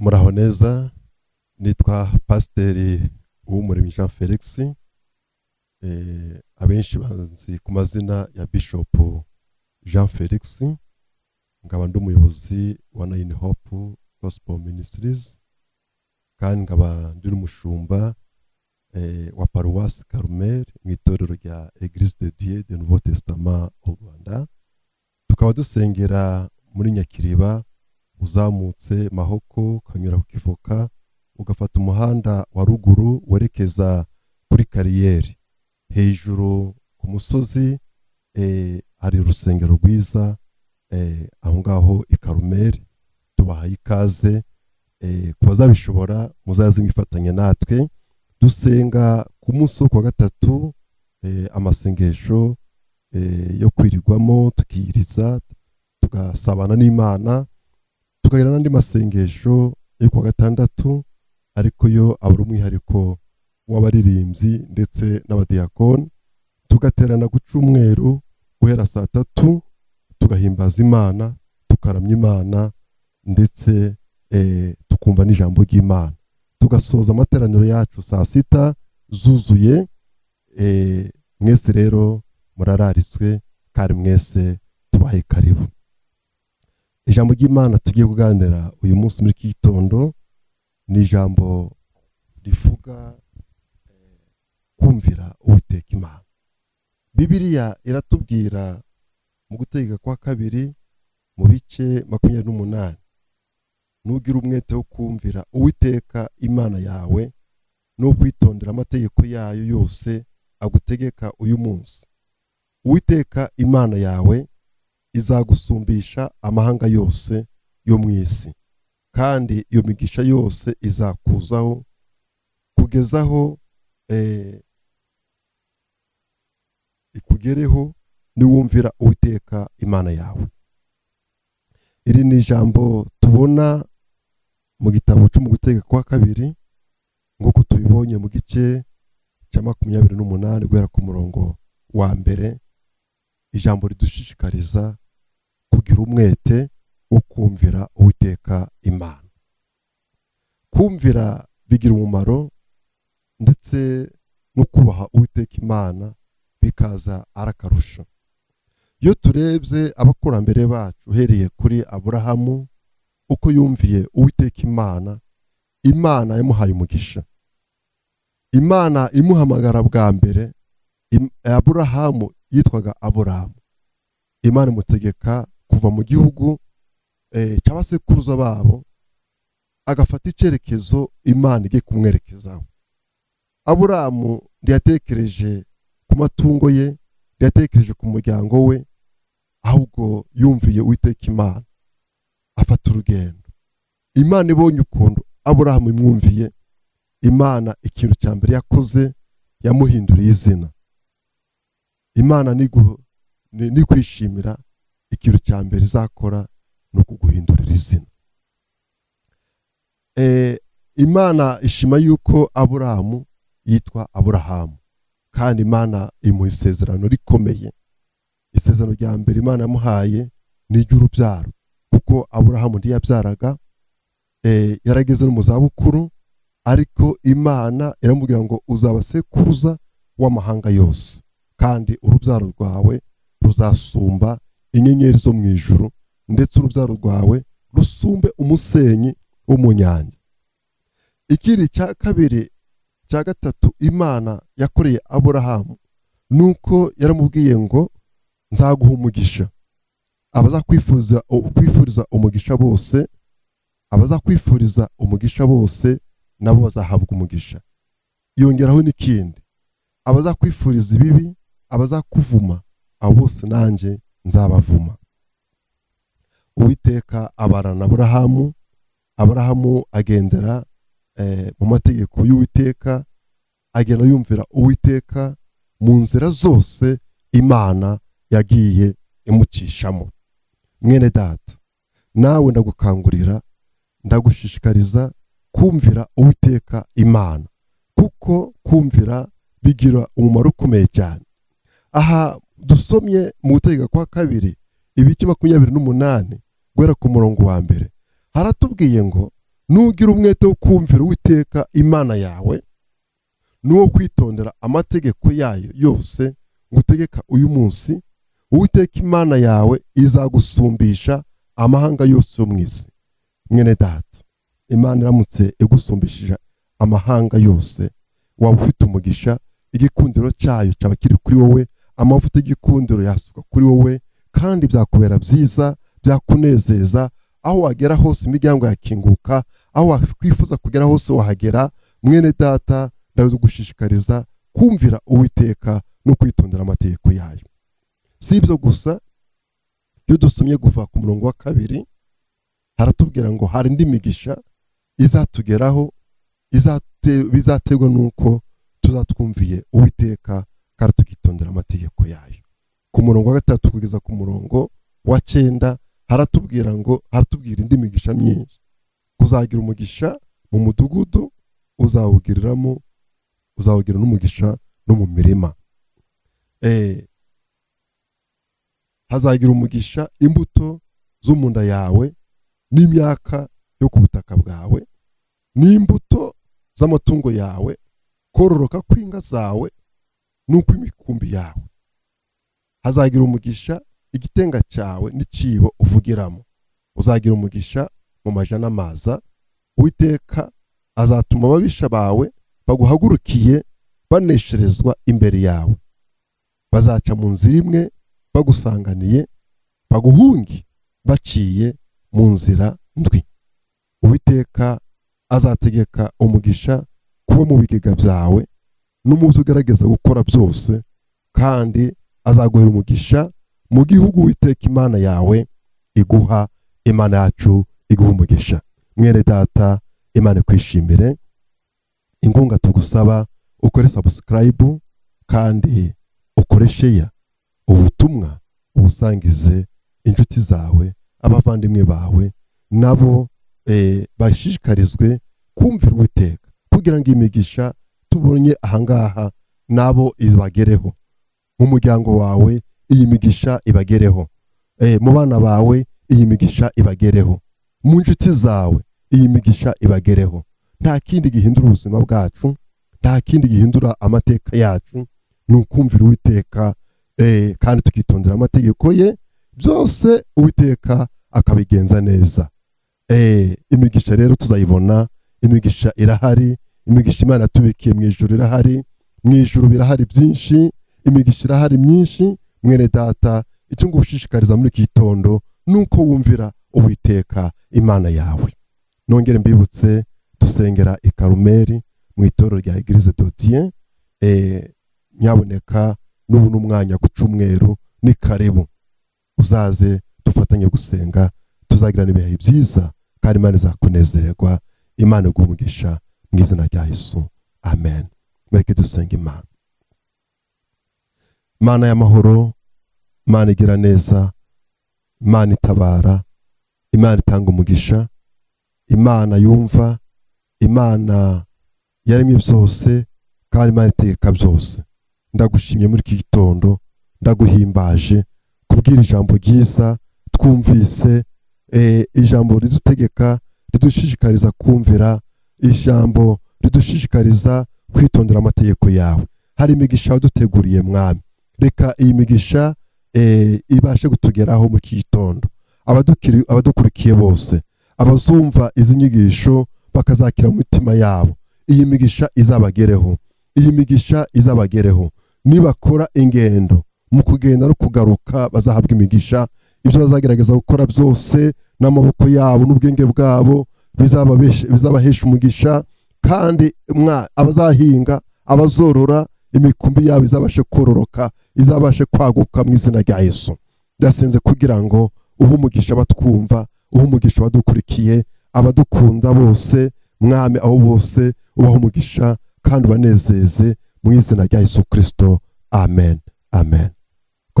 Muraho neza, nitwa Pasiteri Uwumuremyi Jean Felix, abenshi banzi ku mazina ya Bishop Jean Felix, nkaba ndi umuyobozi wa Nine Hope Gospel Ministries, kandi nkaba ndi n'umushumba wa Paruwasi Carmel mu itorero rya Église de Dieu de Nouveau Testament au Rwanda. Tukaba dusengera muri Nyakiriba, uzamutse Mahoko kanyura ku Kivoka ugafata umuhanda wa ruguru werekeza kuri kariyeri. Hejuru ku musozi hari urusengero rwiza aho ngaho i Carmel. Tubahaye ikaze, kubazabishobora muzaze mwifatanya natwe dusenga ku munsi wa gatatu, amasengesho yo kwirirwamo tukiyiriza tugasabana n'Imana, tukagira n'andi masengesho yo kuwa gatandatu ariko yo abura umwihariko w'abaririmbyi ndetse n'abadiyakoni. Tugaterana ku cyumweru guhera saa 3 tugahimbaza Imana, tukaramya Imana ndetse tukumva n'ijambo ry'Imana. Tugasoza amateraniro yacu saa 6 zuzuye. Mwese rero murararitswe kandi mwese tubahe karibu. Ijambo ry'Imana tugiye kuganira uyu munsi muri iki gitondo ni ijambo rivuga kumvira Uwiteka Imana. Bibiliya iratubwira mu Gutegeka kwa 2 mu bice 28, nugira umwete wo kumvira Uwiteka Imana yawe no kwitondera amategeko yayo yose agutegeka uyu munsi. Uwiteka Imana yawe izagusumbisha amahanga yose yo mu isi, kandi iyo migisha yose izakuzaho kugezaho ikugereho niwumvira Uwiteka Imana yawe. Iri ni ijambo tubona mu gitabo cyo mu Gutegeka kwa 2 nk'uko tubibonye mu gice cya 28 guhera ku murongo wa mbere. Ijambo ridushishikariza kugira umwete wo kumvira Uwiteka Imana. Kumvira bigira umumaro ndetse no kubaha Uwiteka Imana bikaza arakarusho. Iyo turebye abakurambere bacu uhereye kuri Aburahamu, uko yumviye Uwiteka Imana, Imana yamuhaye umugisha. Imana imuhamagara bwa mbere, Aburahamu yitwaga Aburahamu. Imana imutegeka kuva mu gihugu cy'abasekuruza babo agafata icyerekezo Imana igiye kumwerekezaho. Aburahamu ntiyatekereje ku matungo ye, ntiyatekereje ku muryango we, ahubwo yumviye Uwiteka Imana afata urugendo. Imana ibonye ukuntu Aburahamu imwumviye, Imana ikintu cya mbere yakoze yamuhinduriye izina. Imana ni kwishimira ikintu cya mbere izakora no kuguhindurira izina. Imana ishima yuko Aburahamu yitwa Aburahamu, kandi Imana imuha isezerano rikomeye. Isezerano rya mbere Imana yamuhaye ni iry'urubyaro, kuko Aburahamu ntiyabyaraga, yarageze no mu zabukuru, ariko Imana iramubwira ngo uzaba sekuruza w'amahanga yose, kandi urubyaro rwawe ruzasumba inyenyeri zo mu ijuru, ndetse urubyaro rwawe rusumbe umusenyi wo mu nyanja. Ikindi cya kabiri cya gatatu Imana yakoreye Aburahamu nuko yaramubwiye ngo nzaguha umugisha. Abazakwifuriza umugisha bose, abazakwifuriza umugisha bose nabo bazahabwa umugisha. Yongeraho n'ikindi, abazakwifuriza ibibi, abazakuvuma, abo bose nanjye nzabavuma. Uwiteka abana na Aburahamu. Aburahamu agendera mu mategeko y'Uwiteka, agenda yumvira Uwiteka mu nzira zose Imana yagiye imucishamo. Mwene data, nawe ndagukangurira, ndagushishikariza kumvira Uwiteka Imana, kuko kumvira bigira umumaro ukomeye cyane. Aha dusomye mu Gutegeka kwa 2 ibice 28 guhera ku murongo wa mbere, haratubwiye ngo nugira umwete wo kumvira Uwiteka Imana yawe n'uwo kwitondera amategeko yayo yose ngutegeka uyu munsi, Uwiteka Imana yawe izagusumbisha amahanga yose yo mu isi. Mwene data, Imana iramutse igusumbishije amahanga yose, waba ufite umugisha, igikundiro cyayo cyaba kiri kuri wowe, amavuta y'igikundiro yasuka kuri wowe, kandi byakubera byiza, byakunezeza. Aho wagera hose imiryango yakinguka, aho wakwifuza kugera hose wahagera. Mwene data, ndagushishikariza kumvira Uwiteka no kwitondera amategeko yayo. Si ibyo gusa, iyo dusomye kuva ku murongo wa 2 haratubwira ngo hari indi migisha izatugeraho, bizaterwa nuko tuzatwumviye Uwiteka kandi tukitondera amategeko yayo. Ku murongo wa 3 kugeza ku murongo wa 9 haratubwira indi migisha myinshi. Kuzagira umugisha mu mudugudu, uzawugira n'umugisha no mu mirima. Hazagira umugisha imbuto zo mu nda yawe, n'imyaka yo ku butaka bwawe, n'imbuto z'amatungo yawe, kororoka kw'inka zawe n'ukw'imikumbi yawe. Hazagira umugisha igitenga cyawe n'icibo uvugiramo. Uzagira umugisha mu maja n'amaza. Uwiteka azatuma ababisha bawe baguhagurukiye banesherezwa imbere yawe. Bazaca mu nzira imwe bagusanganiye, baguhungi baciye mu nzira ndwi. Uwiteka azategeka umugisha kuba mu bigega byawe no mu byo ugerageza gukora byose, kandi azaguhera umugisha mu gihugu Uwiteka Imana yawe iguha. Imana yacu iguha umugisha. Mwene data, Imana kwishimire. Ingunga tugusaba ukore subscribe kandi ukore share ubutumwa, ubusangize inshuti zawe, abavandimwe bawe, nabo bashishikarizwe kumvira Uwiteka, kugira ngo imigisha tubonye ahangaha nabo ibagereho. Mu muryango wawe iyi migisha ibagereho, mu bana bawe iyi migisha ibagereho, mu nshuti zawe iyi migisha ibagereho. Nta kindi gihindura ubuzima bwacu, nta kindi gihindura amateka yacu, ni ukumvira Uwiteka kandi tukitondera amategeko ye, byose Uwiteka akabigenza neza. Imigisha rero tuzayibona. Imigisha irahari, imigisha Imana yatubikiye mu ijuru irahari, mu ijuru birahari byinshi, imigisha irahari myinshi. Mwene data, icyo ngushishikariza muri iki gitondo nuko wumvira Uwiteka Imana yawe. Nongere mbibutse, dusengera i Karumeli mu itorero rya Eglise de Dieu. Nyaboneka n'ubu n'umwanya ku cyumweru ni karibu, uzaze dufatanye gusenga, tuzagirana ibihe byiza kandi Imana izakunezererwa. Imana iguhe umugisha mu izina rya Yesu, amen. Mureke dusenge Imana. Imana y'amahoro, Imana igira neza, Imana itabara, Imana itanga umugisha, Imana yumva, Imana yaremye byose kandi Imana itegeka byose. Ndagushimye muri iki gitondo, ndaguhimbaje kubwira ijambo ryiza twumvise, ijambo ridutegeka, ridushishikariza kumvira, ijambo ridushishikariza kwitondera amategeko yawe. Hari imigisha waduteguriye Mwami, reka iyi migisha ibashe kutugeraho muri iki gitondo. Abadukurikiye bose, abazumva izi nyigisho bakazakira mu mitima yabo, iyi migisha izabagereho, iyi migisha izabagereho. Nibakora ingendo, mu kugenda no kugaruka bazahabwa imigisha. Ibyo bazagerageza gukora byose n'amaboko yabo n'ubwenge bwabo bizabahesha umugisha, kandi abazahinga, abazorora, imikumbi yabo izabashe kororoka, izabashe kwaguka mu izina rya Yesu. Ndasenze kugira ngo uhe umugisha abatwumva, uhe umugisha abadukurikiye, abadukunda bose Mwami, aho bose ubahe umugisha kandi ubanezeze mu izina rya Yesu Kristo, amen, amen.